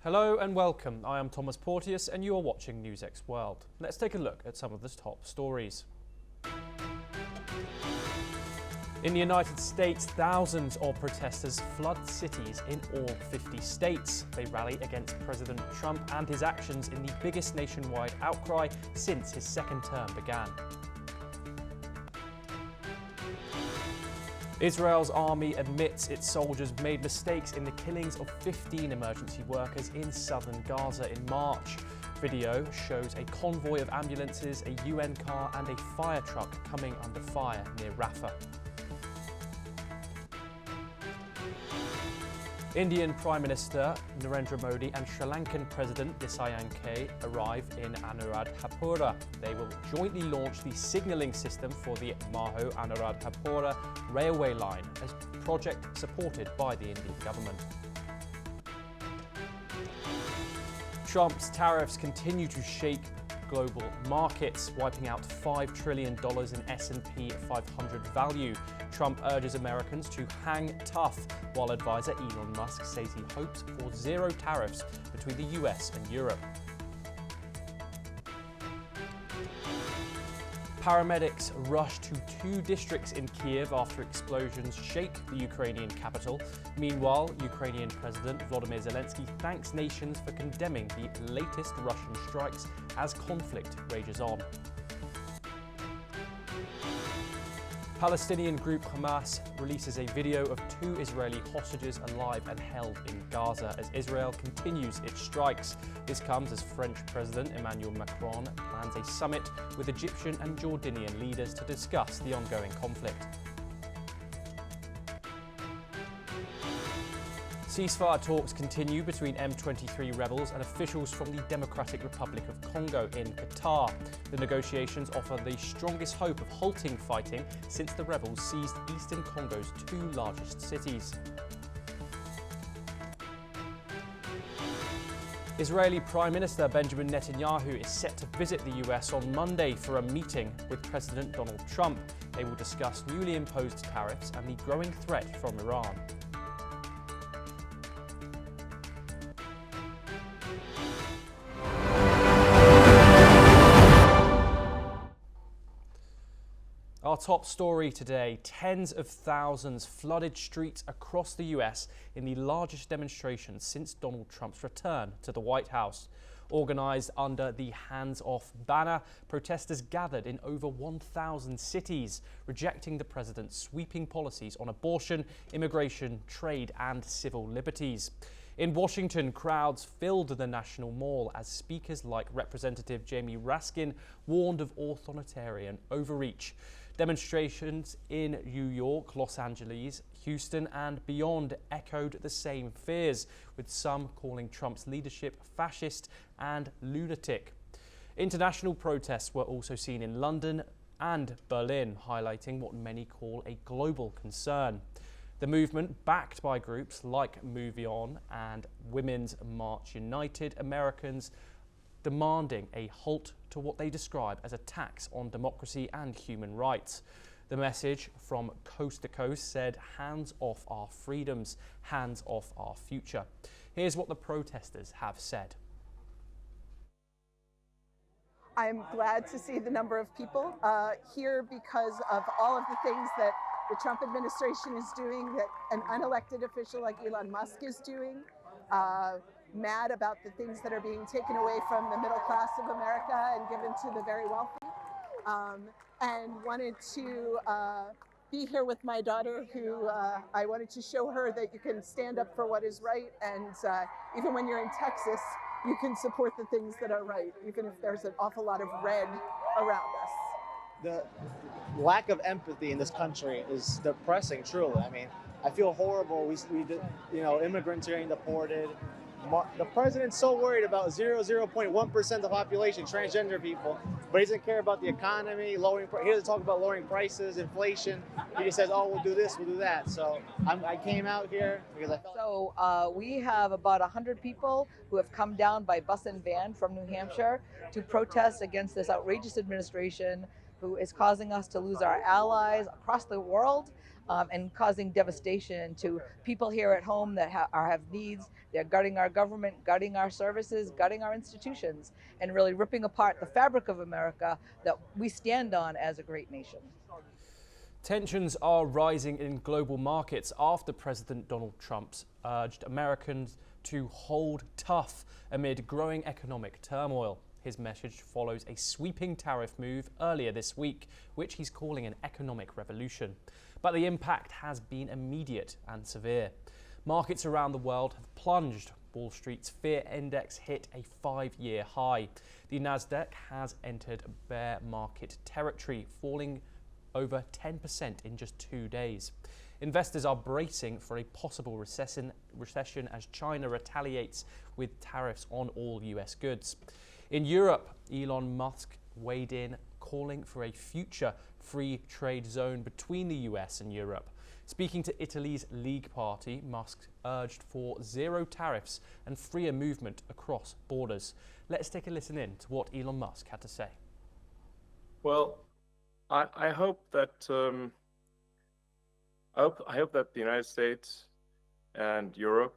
Hello and welcome. I am Thomas Porteous and you are watching NewsX World. Let's take a look at some of the top stories. In the United States, thousands of protesters flood cities in all 50 states. They rally against President Trump and his actions in the biggest nationwide outcry since his second term began. Israel's army admits its soldiers made mistakes in the killings of 15 emergency workers in southern Gaza in March. Video shows a convoy of ambulances, a UN car and a fire truck coming under fire near Rafah. Indian Prime Minister Narendra Modi and Sri Lankan President Dissanayake arrive in Anuradhapura. They will jointly launch the signalling system for the Maho-Anuradhapura railway line, a project supported by the Indian government. Trump's tariffs continue to shake global markets, wiping out $5 trillion in S&P 500 value. Trump urges Americans to hang tough, while advisor Elon Musk says he hopes for zero tariffs between the US and Europe. Paramedics rush to 2 districts in Kiev after explosions shake the Ukrainian capital. Meanwhile, Ukrainian President Volodymyr Zelensky thanks nations for condemning the latest Russian strikes as conflict rages on. Palestinian group Hamas releases a video of 2 Israeli hostages alive and held in Gaza as Israel continues its strikes. This comes as French President Emmanuel Macron plans a summit with Egyptian and Jordanian leaders to discuss the ongoing conflict. Ceasefire talks continue between M23 rebels and officials from the Democratic Republic of Congo in Qatar. The negotiations offer the strongest hope of halting fighting since the rebels seized eastern Congo's 2 largest cities. Israeli Prime Minister Benjamin Netanyahu is set to visit the US on Monday for a meeting with President Donald Trump. They will discuss newly imposed tariffs and the growing threat from Iran. Our top story today, tens of thousands flooded streets across the US in the largest demonstration since Donald Trump's return to the White House. Organized under the Hands Off banner, protesters gathered in over 1,000 cities, rejecting the president's sweeping policies on abortion, immigration, trade and civil liberties. In Washington, crowds filled the National Mall as speakers like Representative Jamie Raskin warned of authoritarian overreach. Demonstrations in New York, Los Angeles, Houston and beyond echoed the same fears, with some calling Trump's leadership fascist and lunatic. International protests were also seen in London and Berlin, highlighting what many call a global concern. The movement, backed by groups like Move On and Women's March United Americans, demanding a halt to what they describe as attacks on democracy and human rights. The message from coast to coast said, "Hands off our freedoms, hands off our future." Here's what the protesters have said. I'm glad to see the number of people here because of all of the things that the Trump administration is doing, that an unelected official like Elon Musk is doing. Mad about the things that are being taken away from the middle class of America and given to the very wealthy. And wanted to be here with my daughter, who I wanted to show her that you can stand up for what is right, and even when you're in Texas, you can support the things that are right, even if there's an awful lot of red around us. The lack of empathy in this country is depressing, truly. I mean, I feel horrible. Immigrants are getting deported. The president's so worried about 0.1% of the population, transgender people, but he doesn't care about the economy, he doesn't talk about lowering prices, inflation. He just says, oh, we'll do this, we'll do that. So I came out here because I felt... So we have about 100 people who have come down by bus and van from New Hampshire to protest against this outrageous administration who is causing us to lose our allies across the world, and causing devastation to people here at home that have needs. They're gutting our government, gutting our services, gutting our institutions, and really ripping apart the fabric of America that we stand on as a great nation. Tensions are rising in global markets after President Donald Trump urged Americans to hold tough amid growing economic turmoil. His message follows a sweeping tariff move earlier this week, which he's calling an economic revolution. But the impact has been immediate and severe. Markets around the world have plunged. Wall Street's fear index hit a 5-year high. The Nasdaq has entered bear market territory, falling over 10% in just 2 days. Investors are bracing for a possible recession as China retaliates with tariffs on all US goods. In Europe, Elon Musk weighed in, calling for a future free trade zone between the US and Europe. Speaking to Italy's League Party, Musk urged for zero tariffs and freer movement across borders. Let's take a listen in to what Elon Musk had to say. Well, I hope that I hope that the United States and Europe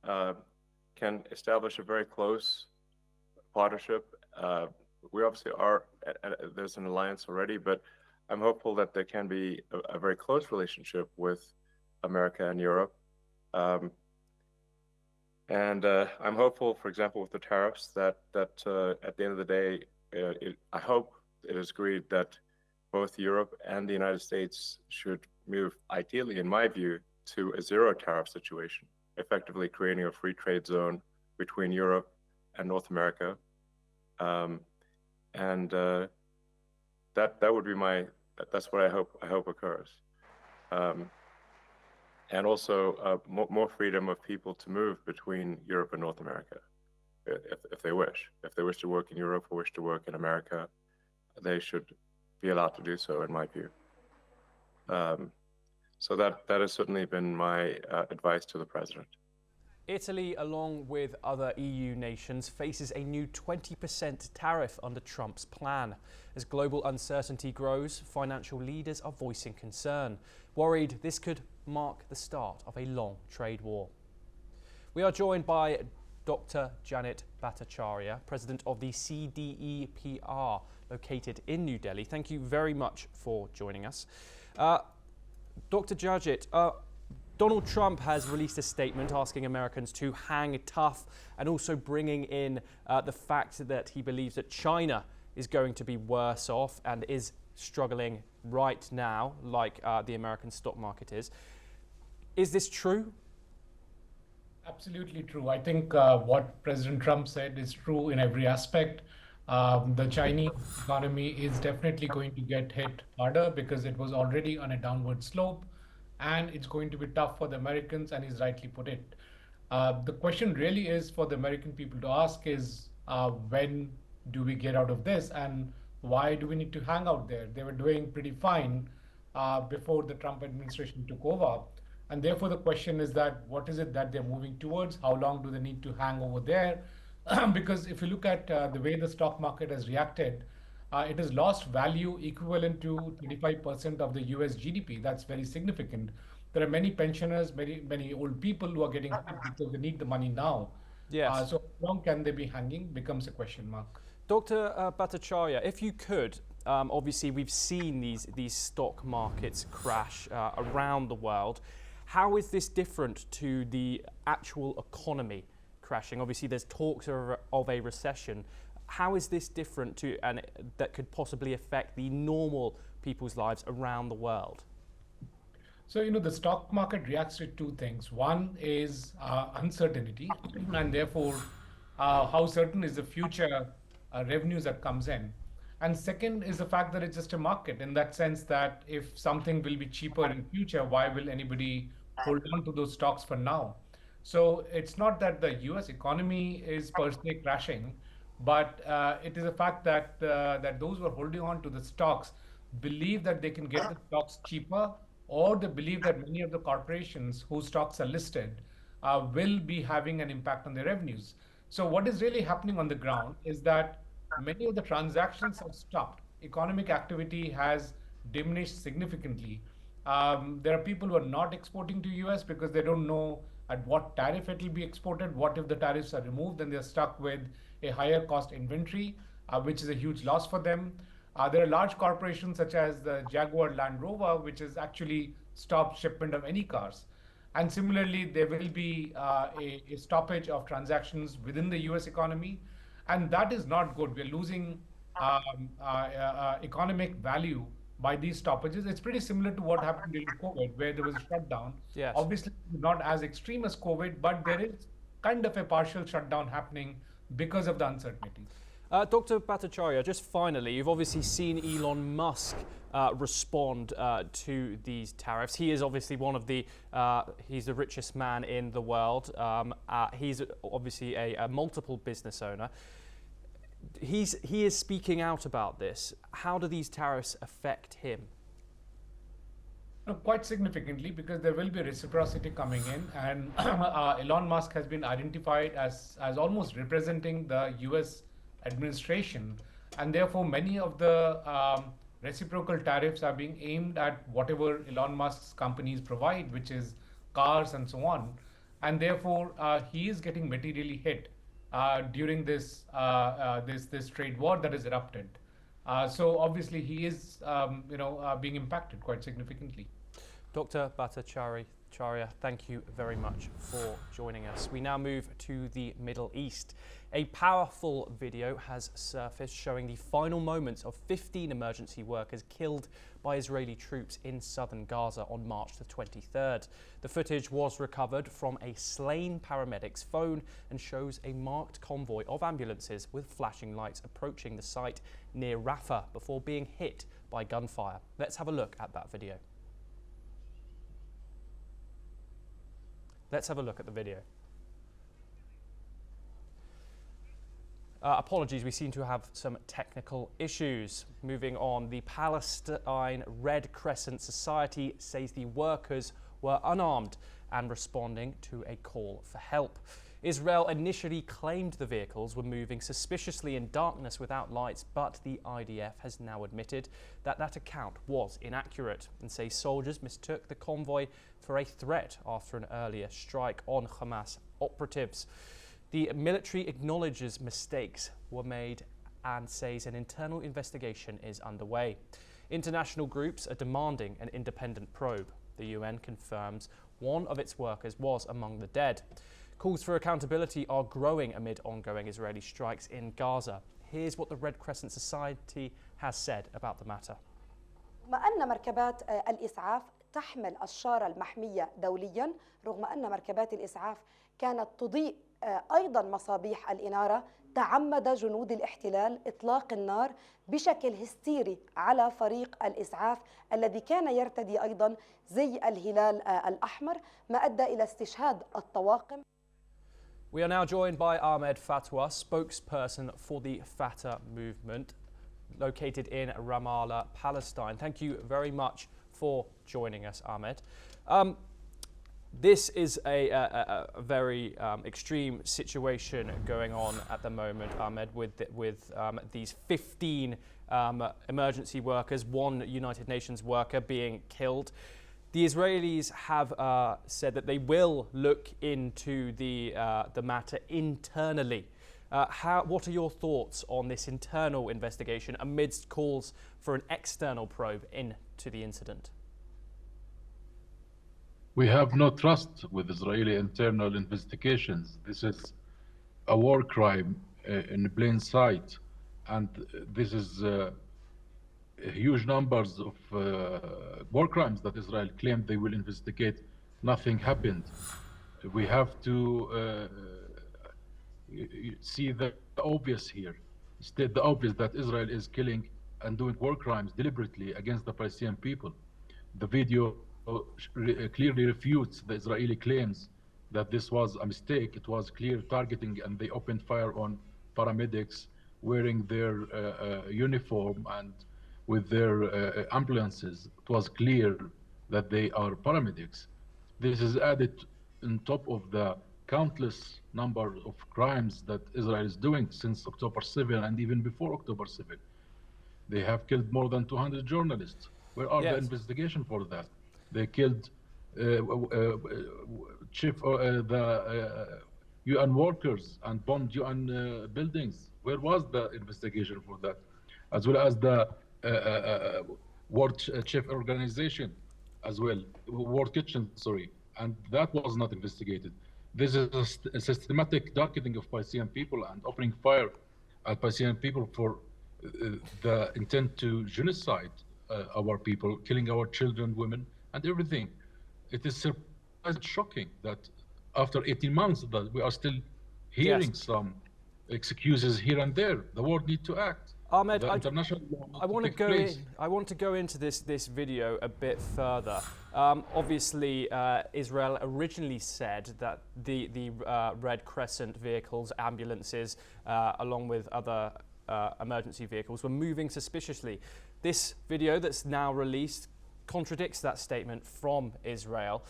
can establish a very close partnership. We obviously are, there's an alliance already, but I'm hopeful that there can be a very close relationship with America and Europe. And I'm hopeful, for example, with the tariffs, that at the end of the day, I hope it is agreed that both Europe and the United States should move, ideally, in my view, to a zero tariff situation, effectively creating a free trade zone between Europe and North America. That would be that's what I hope occurs. And also more freedom of people to move between Europe and North America, if they wish. If they wish to work in Europe or wish to work in America, they should be allowed to do so, in my view. So that has certainly been my advice to the president. Italy, along with other EU nations, faces a new 20% tariff under Trump's plan. As global uncertainty grows, financial leaders are voicing concern, worried this could mark the start of a long trade war. We are joined by Dr. Janet Bhattacharya, president of the CDEPR, located in New Delhi. Thank you very much for joining us. Dr. Janet, Donald Trump has released a statement asking Americans to hang tough and also bringing in the fact that he believes that China is going to be worse off and is struggling right now, like the American stock market is. Is this true? Absolutely true. I think what President Trump said is true in every aspect. The Chinese economy is definitely going to get hit harder because it was already on a downward slope, and it's going to be tough for the Americans, and he's rightly put it. The question really is for the American people to ask is, when do we get out of this, and why do we need to hang out there? They were doing pretty fine before the Trump administration took over. And therefore, the question is that what is it that they're moving towards? How long do they need to hang over there? Because if you look at the way the stock market has reacted, it has lost value equivalent to 25% of the US GDP. That's very significant. There are many pensioners, many old people who are getting hit because they need the money now. Yes. So how long can they be hanging becomes a question mark. Dr. Bhattacharya, if you could, obviously we've seen these stock markets crash around the world. How is this different to the actual economy crashing? Obviously, there's talks of a recession. How is this different to, and that could possibly affect the normal people's lives around the world? So, the stock market reacts to two things. One is uncertainty, and therefore, how certain is the future revenues that comes in. And second is the fact that it's just a market, in that sense that if something will be cheaper in future, why will anybody hold on to those stocks for now? So it's not that the US economy is per se crashing, but it is a fact that that those who are holding on to the stocks believe that they can get the stocks cheaper, or they believe that many of the corporations whose stocks are listed will be having an impact on their revenues. So what is really happening on the ground is that many of the transactions have stopped. economic activity has diminished significantly. There are people who are not exporting to US because they don't know at what tariff it will be exported. What if the tariffs are removed? Then they're stuck with a higher cost inventory, which is a huge loss for them. There are large corporations such as the Jaguar Land Rover, which has actually stopped shipment of any cars. And similarly, there will be a stoppage of transactions within the US economy. And that is not good. We're losing economic value by these stoppages. It's pretty similar to what happened during COVID, where there was a shutdown. Yes. Obviously, not as extreme as COVID, but there is kind of a partial shutdown happening because of the uncertainty. Dr. Bhattacharya, just finally, you've obviously seen Elon Musk respond to these tariffs. He is obviously one of the, he's the richest man in the world. He's obviously a multiple business owner. He is speaking out about this. How do these tariffs affect him? No, quite significantly, because there will be reciprocity coming in, and Elon Musk has been identified as almost representing the US administration, and therefore many of the reciprocal tariffs are being aimed at whatever Elon Musk's companies provide, which is cars and so on, and therefore he is getting materially hit during this this trade war that has erupted. So obviously he is being impacted quite significantly. Dr. Bhattacharya, thank you very much for joining us. We now move to the Middle East. A powerful video has surfaced showing the final moments of 15 emergency workers killed by Israeli troops in southern Gaza on March the 23rd. The footage was recovered from a slain paramedic's phone and shows a marked convoy of ambulances with flashing lights approaching the site near Rafah before being hit by gunfire. Let's have a look at that video. Let's have a look at the video. Apologies, we seem to have some technical issues. Moving on, the Palestine Red Crescent Society says the workers were unarmed and responding to a call for help. Israel initially claimed the vehicles were moving suspiciously in darkness without lights, but the IDF has now admitted that that account was inaccurate and says soldiers mistook the convoy for a threat after an earlier strike on Hamas operatives. The military acknowledges mistakes were made and says an internal investigation is underway. International groups are demanding an independent probe. The UN confirms one of its workers was among the dead. Calls for accountability are growing amid ongoing Israeli strikes in Gaza. Here's what the Red Crescent Society has said about the matter. رغم أن مركبات الإسعاف تحمل الشارة المحمية دوليا، رغم أن مركبات الإسعاف كانت تضيء أيضا مصابيح الإنارة، تعمد جنود الاحتلال إطلاق النار بشكل هستيري على فريق الإسعاف الذي كان يرتدي أيضا زي الهلال الأحمر، ما أدى إلى استشهاد الطواقم. We are now joined by Ahmed Fatwa, spokesperson for the Fatah movement, located in Ramallah, Palestine. Thank you very much for joining us, Ahmed. This is a very extreme situation going on at the moment, Ahmed, with these 15 emergency workers, one United Nations worker being killed. The Israelis have said that they will look into the matter internally. What are your thoughts on this internal investigation amidst calls for an external probe into the incident? We have no trust with Israeli internal investigations. This is a war crime in plain sight, and this is huge numbers of war crimes that Israel claimed they will investigate. Nothing happened. We have to see the obvious here, state the obvious that Israel is killing and doing war crimes deliberately against the Palestinian people. The video clearly refutes the Israeli claims that this was a mistake. It was clear targeting, and they opened fire on paramedics wearing their uniform and with their ambulances. It was clear that they are paramedics. This is added on top of the countless number of crimes that Israel is doing since October 7 and even before October 7. They have killed more than 200 journalists. Where are the Yes. investigation for that? They killed the UN workers and bombed UN buildings. Where was the investigation for that? As well as the World Chef Organization, as well, World Kitchen, sorry, and that was not investigated. This is a systematic targeting of Palestinian people and opening fire at Palestinian people for the intent to genocide our people, killing our children, women, and everything. It is surprising, shocking that after 18 months that we are still hearing some excuses here and there. The world needs to act. Ahmed, The international law I want to take go place. in. I want to go into this video a bit further. Obviously, Israel originally said that the Red Crescent vehicles, ambulances, along with other emergency vehicles, were moving suspiciously. This video that's now released contradicts that statement from Israel.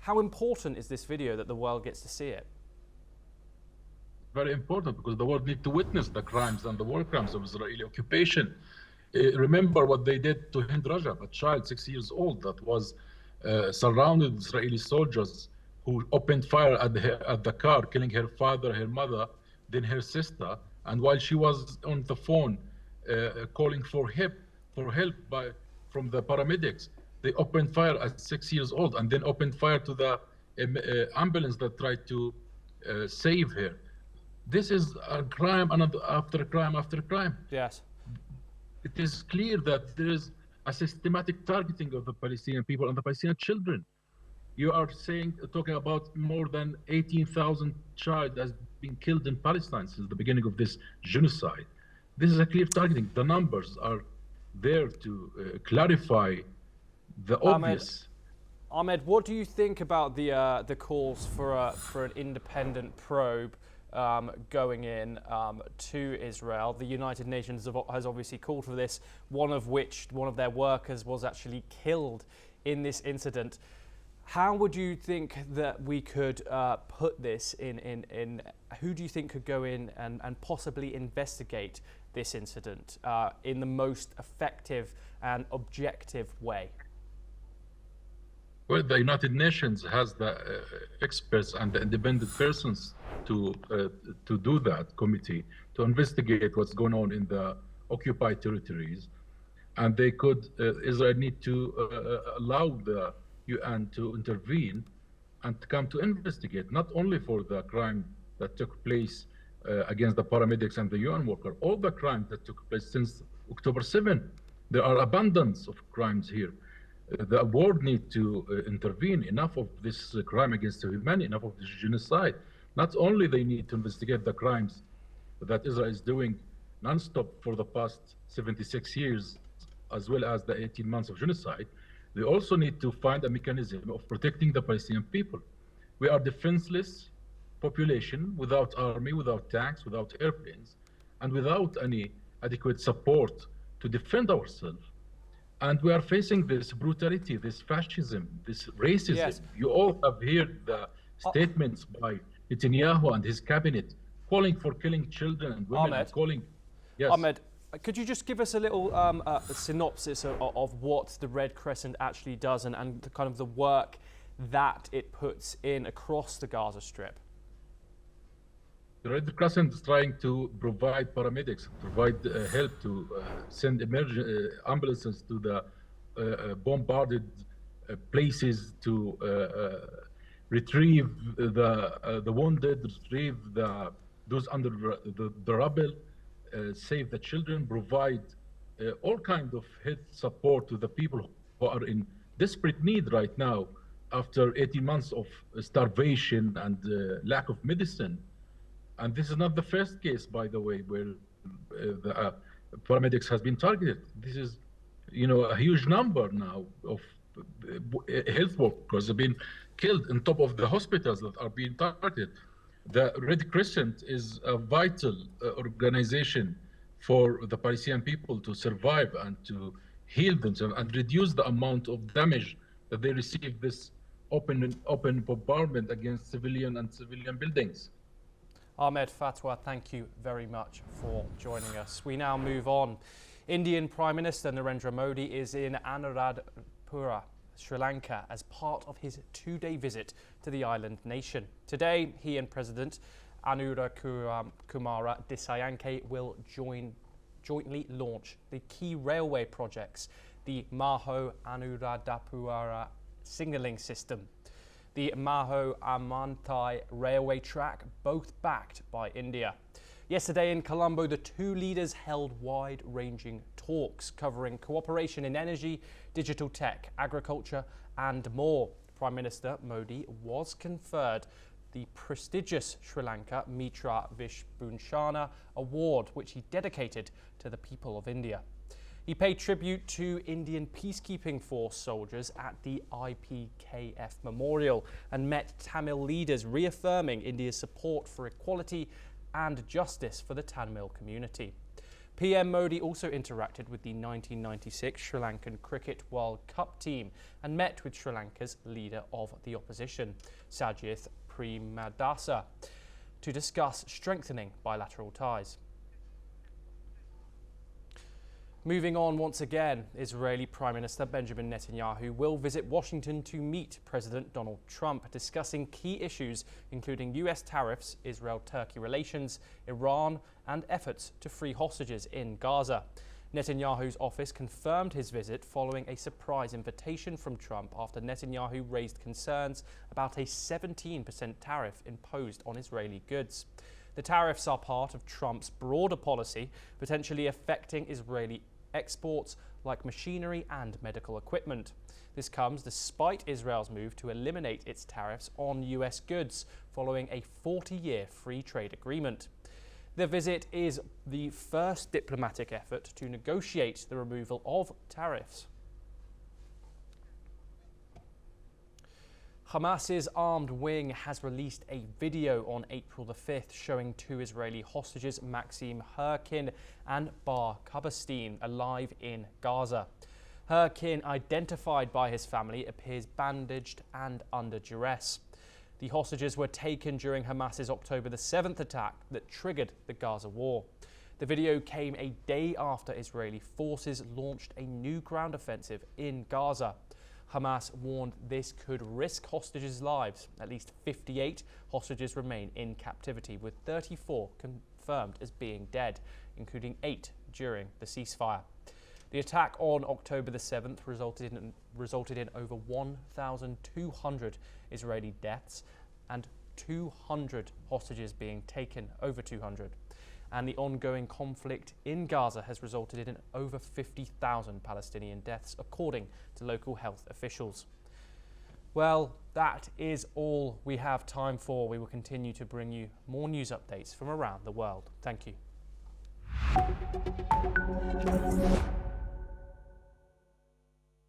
How important is this video that the world gets to see it? Very important, because the world needs to witness the crimes and the war crimes of Israeli occupation. Remember what they did to Hind Rajab, a child 6 years old that was surrounded with Israeli soldiers who opened fire at the car, killing her father, her mother, then her sister. And while she was on the phone calling for help from the paramedics, they opened fire at 6 years old, and then opened fire to the ambulance that tried to save her. This is a crime after crime after crime. Yes. It is clear that there is a systematic targeting of the Palestinian people and the Palestinian children. You are talking about more than 18,000 children has been killed in Palestine since the beginning of this genocide. This is a clear targeting. The numbers are there to clarify the obvious. Ahmed, what do you think about the calls for an independent probe going in to Israel? The United Nations has obviously called for this, one of their workers was actually killed in this incident. How would you think that we could put this in who do you think could go in and possibly investigate this incident in the most effective and objective way? Well, the United Nations has the experts and the independent persons to do that committee, to investigate what's going on in the occupied territories. And they could, Israel need to allow the UN to intervene and to come to investigate, not only for the crime that took place against the paramedics and the UN worker, all the crimes that took place since October 7. There are abundance of crimes here. The world needs to intervene. Enough of this crime against humanity, enough of this genocide. Not only they need to investigate the crimes that Israel is doing non-stop for the past 76 years, as well as the 18 months of genocide, they also need to find a mechanism of protecting the Palestinian people. We are defenseless population, without army, without tanks, without airplanes, and without any adequate support to defend ourselves. And we are facing this brutality, this fascism, this racism. Yes. You all have heard the statements by Netanyahu and his cabinet calling for killing children and women. Ahmed, calling. Yes. Ahmed, could you just give us a little synopsis of what the Red Crescent actually does and the kind of the work that it puts in across the Gaza Strip? The Red Crescent is trying to provide paramedics, provide help to send ambulances to the bombarded places to retrieve the wounded, retrieve those under the rubble, save the children, provide all kinds of health support to the people who are in desperate need right now after 18 months of starvation and lack of medicine. And this is not the first case, by the way, where the paramedics has been targeted. This is, a huge number now of health workers have been killed on top of the hospitals that are being targeted. The Red Crescent is a vital organization for the Palestinian people to survive and to heal themselves and reduce the amount of damage that they receive this open bombardment against civilian buildings. Ahmed Fatwa, thank you very much for joining us. We now move on Indian Prime Minister Narendra Modi is in Anuradhapura, Sri Lanka, as part of his two-day visit to the island nation. Today, he and President Kumara Dissanayake will jointly launch the key railway projects, the Maho Anuradhapura signalling system, the Maho Amantai railway track, both backed by India. Yesterday in Colombo, the two leaders held wide-ranging talks covering cooperation in energy, digital tech, agriculture and more. Prime Minister Modi was conferred the prestigious Sri Lanka Mitra Vishbhushan Award, which he dedicated to the people of India. He paid tribute to Indian peacekeeping force soldiers at the IPKF Memorial and met Tamil leaders, reaffirming India's support for equality and justice for the Tamil community. PM Modi also interacted with the 1996 Sri Lankan Cricket World Cup team and met with Sri Lanka's leader of the opposition, Sajith Premadasa, to discuss strengthening bilateral ties. Moving on once again, Israeli Prime Minister Benjamin Netanyahu will visit Washington to meet President Donald Trump, discussing key issues including US tariffs, Israel-Turkey relations, Iran, and efforts to free hostages in Gaza. Netanyahu's office confirmed his visit following a surprise invitation from Trump after Netanyahu raised concerns about a 17% tariff imposed on Israeli goods. The tariffs are part of Trump's broader policy, potentially affecting Israeli exports like machinery and medical equipment. This comes despite Israel's move to eliminate its tariffs on US goods following a 40-year free trade agreement. The visit is the first diplomatic effort to negotiate the removal of tariffs. Hamas's armed wing has released a video on April the 5th showing two Israeli hostages, Maxim Herkin and Bar Kupershtein, alive in Gaza. Herkin, identified by his family, appears bandaged and under duress. The hostages were taken during Hamas's October the 7th attack that triggered the Gaza war. The video came a day after Israeli forces launched a new ground offensive in Gaza. Hamas warned this could risk hostages' lives. At least 58 hostages remain in captivity, with 34 confirmed as being dead, including 8 during the ceasefire. The attack on October the 7th resulted in over 1,200 Israeli deaths and 200 hostages being taken, over 200. And the ongoing conflict in Gaza has resulted in over 50,000 Palestinian deaths, according to local health officials. Well, that is all we have time for. We will continue to bring you more news updates from around the world. Thank you.